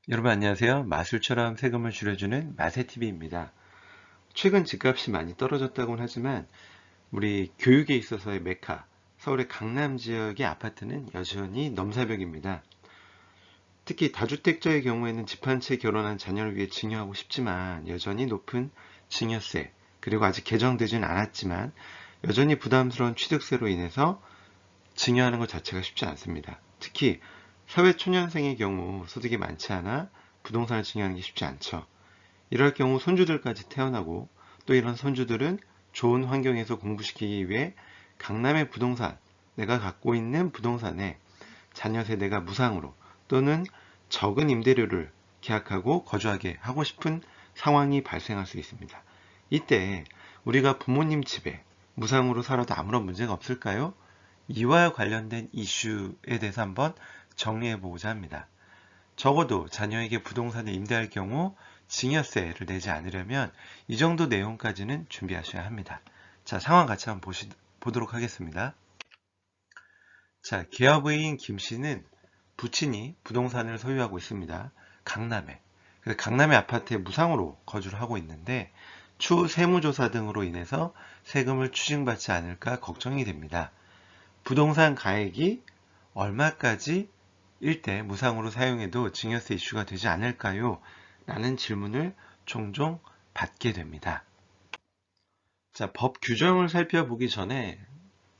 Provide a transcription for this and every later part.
여러분 안녕하세요. 마술처럼 세금을 줄여주는 마세TV입니다. 최근 집값이 많이 떨어졌다고는 하지만 우리 교육에 있어서의 메카, 서울의 강남 지역의 아파트는 여전히 넘사벽입니다. 특히 다주택자의 경우에는 집 한 채 결혼한 자녀를 위해 증여하고 싶지만 여전히 높은 증여세, 그리고 아직 개정되진 않았지만 여전히 부담스러운 취득세로 인해서 증여하는 것 자체가 쉽지 않습니다. 특히 사회초년생의 경우 소득이 많지 않아 부동산을 증여하는 게 쉽지 않죠. 이럴 경우 손주들까지 태어나고 또 이런 손주들은 좋은 환경에서 공부시키기 위해 강남의 부동산, 내가 갖고 있는 부동산에 자녀 세대가 무상으로 또는 적은 임대료를 계약하고 거주하게 하고 싶은 상황이 발생할 수 있습니다. 이때 우리가 부모님 집에 무상으로 살아도 아무런 문제가 없을까요? 이와 관련된 이슈에 대해서 한번 정리해 보고자 합니다. 적어도 자녀에게 부동산을 임대할 경우 증여세를 내지 않으려면 이 정도 내용까지는 준비하셔야 합니다. 자, 상황 같이 한번 보도록 하겠습니다. 자, 기업의인 김 씨는 부친이 부동산을 소유하고 있습니다. 강남에. 그래서 강남의 아파트에 무상으로 거주를 하고 있는데 추후 세무조사 등으로 인해서 세금을 추징받지 않을까 걱정이 됩니다. 부동산 가액이 얼마까지 일대 무상으로 사용해도 증여세 이슈가 되지 않을까요? 라는 질문을 종종 받게 됩니다. 자, 법 규정을 살펴보기 전에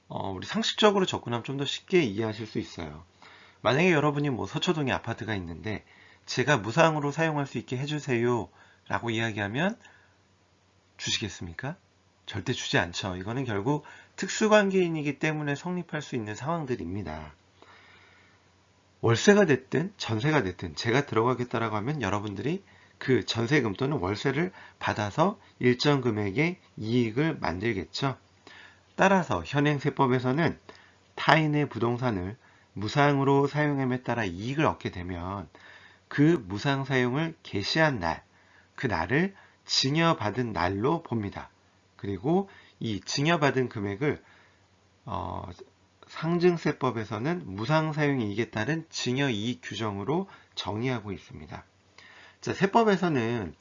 우리 상식적으로 접근하면 좀 더 쉽게 이해하실 수 있어요. 만약에 여러분이 뭐 서초동에 아파트가 있는데 제가 무상으로 사용할 수 있게 해주세요 라고 이야기하면 주시겠습니까? 절대 주지 않죠. 이거는 결국 특수관계인이기 때문에 성립할 수 있는 상황들입니다. 월세가 됐든 전세가 됐든 제가 들어가겠다라고 하면 여러분들이 그 전세금 또는 월세를 받아서 일정 금액의 이익을 만들겠죠. 따라서 현행세법에서는 타인의 부동산을 무상으로 사용함에 따라 이익을 얻게 되면 그 무상 사용을 개시한 날, 그 날을 증여받은 날로 봅니다. 그리고 이 증여받은 금액을 상증세법에서는 무상사용이익에 따른 증여이익 규정으로 정의하고 있습니다. 자, 세법에서는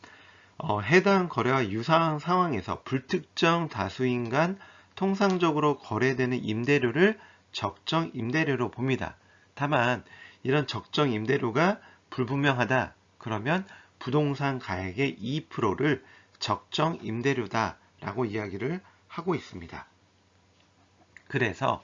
해당 거래와 유사한 상황에서 불특정 다수인 간 통상적으로 거래되는 임대료를 적정 임대료로 봅니다. 다만 이런 적정 임대료가 불분명하다. 그러면 부동산 가액의 2%를 적정 임대료다 라고 이야기를 하고 있습니다. 그래서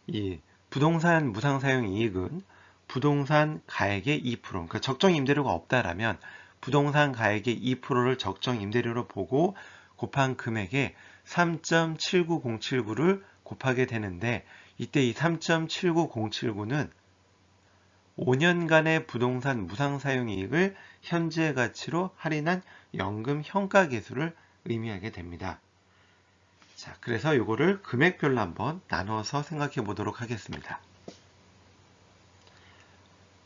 이 부동산 무상 사용 이익은 부동산 가액의 2%, 그러니까 적정 임대료가 없다라면 부동산 가액의 2%를 적정 임대료로 보고 곱한 금액에 3.79079를 곱하게 되는데 이때 이 3.79079는 5년간의 부동산 무상 사용 이익을 현재 가치로 할인한 연금 현가 계수를 의미하게 됩니다. 자, 그래서 이거를 금액별로 한번 나눠서 생각해 보도록 하겠습니다.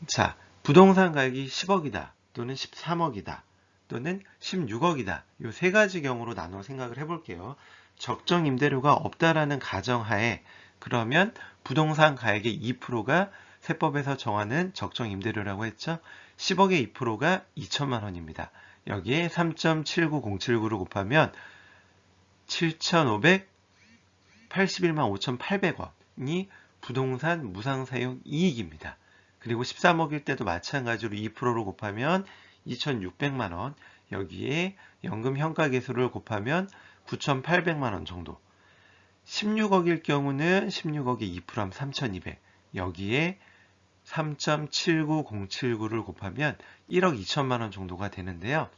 자, 부동산 가격이 10억이다 또는 13억이다 또는 16억이다. 이 세 가지 경우로 나눠 생각을 해볼게요. 적정 임대료가 없다라는 가정하에 그러면 부동산 가액의 2%가 세법에서 정하는 적정 임대료라고 했죠. 10억의 2%가 2천만 원입니다. 여기에 3.79079를 곱하면 7,581만 5,800원이 부동산 무상사용 이익입니다. 그리고 13억일 때도 마찬가지로 2%로 곱하면 2,600만 원, 여기에 연금 현가계수를 곱하면 9,800만 원 정도. 16억일 경우는 16억에 2%하면 3,200, 여기에 3.79079를 곱하면 1억 2천만 원 정도가 되는데요.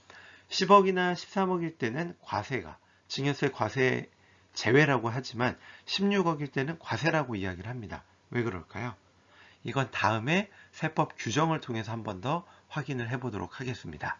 10억이나 13억일 때는 과세가 증여세 과세 제외라고 하지만 16억일 때는 과세라고 이야기를 합니다. 왜 그럴까요? 이건 다음에 세법 규정을 통해서 한 번 더 확인을 해보도록 하겠습니다.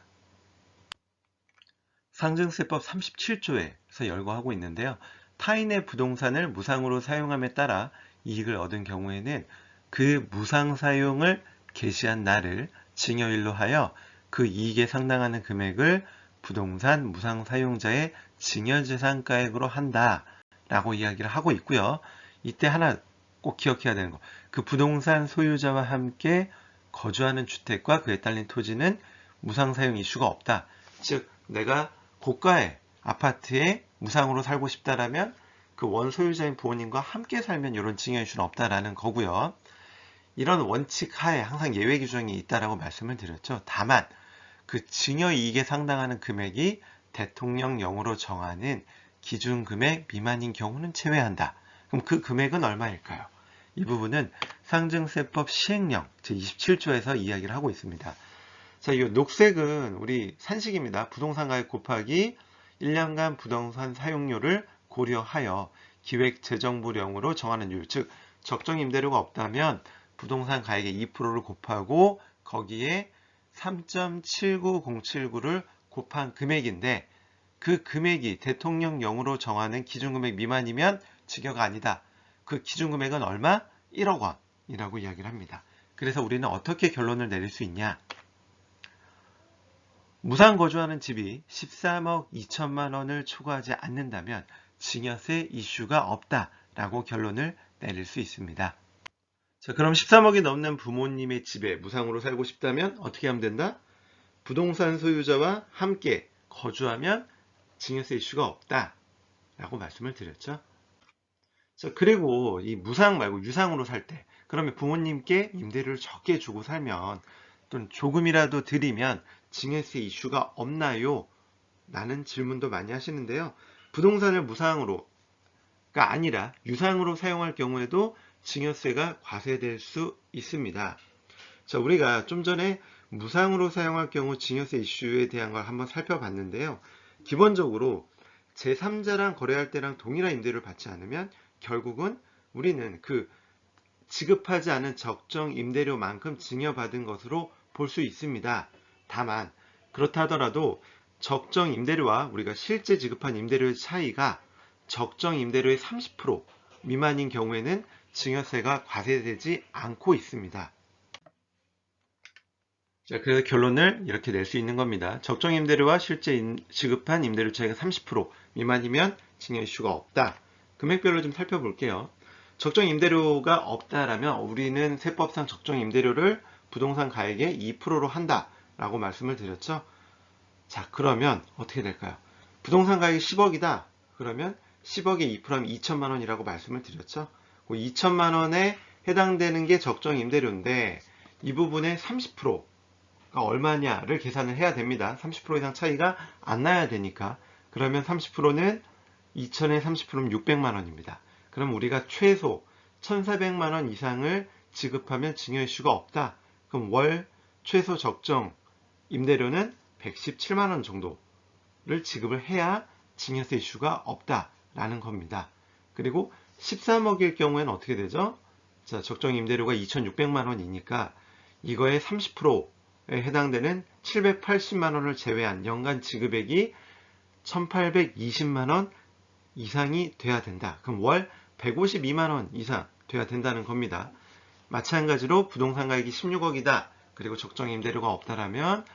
상증세법 37조에서 열거하고 있는데요. 타인의 부동산을 무상으로 사용함에 따라 이익을 얻은 경우에는 그 무상 사용을 개시한 날을 증여일로 하여 그 이익에 상당하는 금액을 부동산 무상 사용자의 증여재산가액으로 한다라고 이야기를 하고 있고요. 이때 하나 꼭 기억해야 되는 거. 그 부동산 소유자와 함께 거주하는 주택과 그에 딸린 토지는 무상 사용 이슈가 없다. 즉 내가 고가의 아파트에 무상으로 살고 싶다라면 그 원소유자인 부모님과 함께 살면 이런 증여 이슈는 없다라는 거고요. 이런 원칙 하에 항상 예외 규정이 있다라고 말씀을 드렸죠. 다만 그 증여 이익에 상당하는 금액이 대통령령으로 정하는 기준 금액 미만인 경우는 제외한다. 그럼 그 금액은 얼마일까요? 이 부분은 상증세법 시행령 제27조에서 이야기를 하고 있습니다. 자, 이 녹색은 우리 산식입니다. 부동산 가액 곱하기 1년간 부동산 사용료를 고려하여 기획재정부령으로 정하는 율, 즉 적정 임대료가 없다면 부동산 가액의 2%를 곱하고 거기에 3.79079를 곱한 금액인데 그 금액이 대통령령으로 정하는 기준금액 미만이면 증여가 아니다. 그 기준금액은 얼마? 1억 원이라고 이야기를 합니다. 그래서 우리는 어떻게 결론을 내릴 수 있냐? 무상 거주하는 집이 13억 2천만 원을 초과하지 않는다면 증여세 이슈가 없다라고 결론을 내릴 수 있습니다. 자, 그럼 13억이 넘는 부모님의 집에 무상으로 살고 싶다면 어떻게 하면 된다? 부동산 소유자와 함께 거주하면 증여세 이슈가 없다라고 말씀을 드렸죠. 자, 그리고 이 무상 말고 유상으로 살 때, 그러면 부모님께 임대료를 적게 주고 살면 또는 조금이라도 드리면 증여세 이슈가 없나요? 라는 질문도 많이 하시는데요. 부동산을 무상으로가 아니라 유상으로 사용할 경우에도 증여세가 과세될 수 있습니다. 자, 우리가 좀 전에 무상으로 사용할 경우 증여세 이슈에 대한 걸 한번 살펴봤는데요. 기본적으로 제3자랑 거래할 때랑 동일한 임대료를 받지 않으면 결국은 우리는 그 지급하지 않은 적정 임대료만큼 증여받은 것으로 볼 수 있습니다. 다만 그렇다 하더라도 적정 임대료와 우리가 실제 지급한 임대료의 차이가 적정 임대료의 30% 미만인 경우에는 증여세가 과세되지 않고 있습니다. 자, 그래서 결론을 이렇게 낼 수 있는 겁니다. 적정 임대료와 실제 지급한 임대료 차이가 30% 미만이면 증여 이슈가 없다. 금액별로 좀 살펴볼게요. 적정 임대료가 없다라면 우리는 세법상 적정 임대료를 부동산 가액의 2%로 한다라고 말씀을 드렸죠. 자, 그러면 어떻게 될까요? 부동산 가액이 10억이다. 그러면 10억에 2%하면 2천만 원이라고 말씀을 드렸죠. 그 2천만 원에 해당되는 게 적정 임대료인데 이 부분의 30%가 얼마냐를 계산을 해야 됩니다. 30% 이상 차이가 안 나야 되니까. 그러면 30%는 2천에 30%면 600만 원입니다. 그럼 우리가 최소 1,400만 원 이상을 지급하면 증여 이슈가 없다. 그럼 월 최소 적정 임대료는 117만 원 정도를 지급을 해야 증여세 이슈가 없다라는 겁니다. 그리고 13억일 경우에는 어떻게 되죠? 자, 적정 임대료가 2,600만 원이니까 이거의 30%에 해당되는 780만 원을 제외한 연간 지급액이 1,820만 원 이상이 돼야 된다. 그럼 월 152만 원 이상 돼야 된다는 겁니다. 마찬가지로 부동산 가액이 16억이다. 그리고 적정 임대료가 없다라면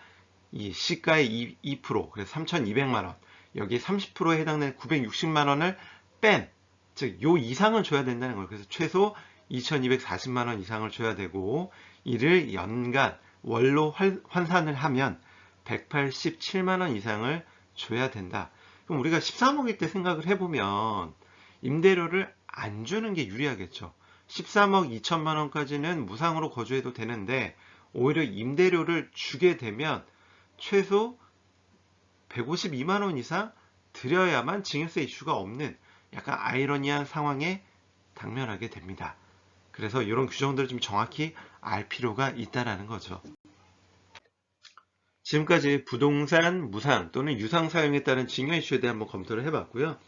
이 시가의 2%, 그래서 3,200만 원, 여기 30%에 해당되는 960만 원을 뺀, 즉 요 이상을 줘야 된다는 거예요. 그래서 최소 2,240만 원 이상을 줘야 되고 이를 연간 월로 환산을 하면 187만 원 이상을 줘야 된다. 그럼 우리가 13억일 때 생각을 해보면 임대료를 안 주는 게 유리하겠죠. 13억 2천만 원까지는 무상으로 거주해도 되는데 오히려 임대료를 주게 되면 최소 152만 원 이상 드려야만 증여세 이슈가 없는 약간 아이러니한 상황에 당면하게 됩니다. 그래서 이런 규정들을 좀 정확히 알 필요가 있다는 거죠. 지금까지 부동산 무상 또는 유상 사용에 따른 증여 이슈에 대해 한번 검토를 해봤고요.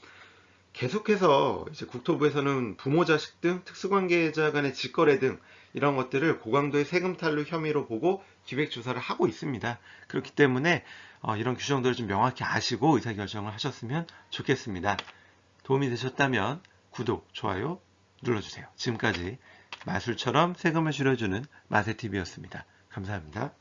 계속해서 이제 국토부에서는 부모 자식 등 특수관계자 간의 직거래 등 이런 것들을 고강도의 세금 탈루 혐의로 보고 기획조사를 하고 있습니다. 그렇기 때문에 이런 규정들을 좀 명확히 아시고 의사결정을 하셨으면 좋겠습니다. 도움이 되셨다면 구독, 좋아요 눌러주세요. 지금까지 마술처럼 세금을 줄여주는 마세TV였습니다. 감사합니다.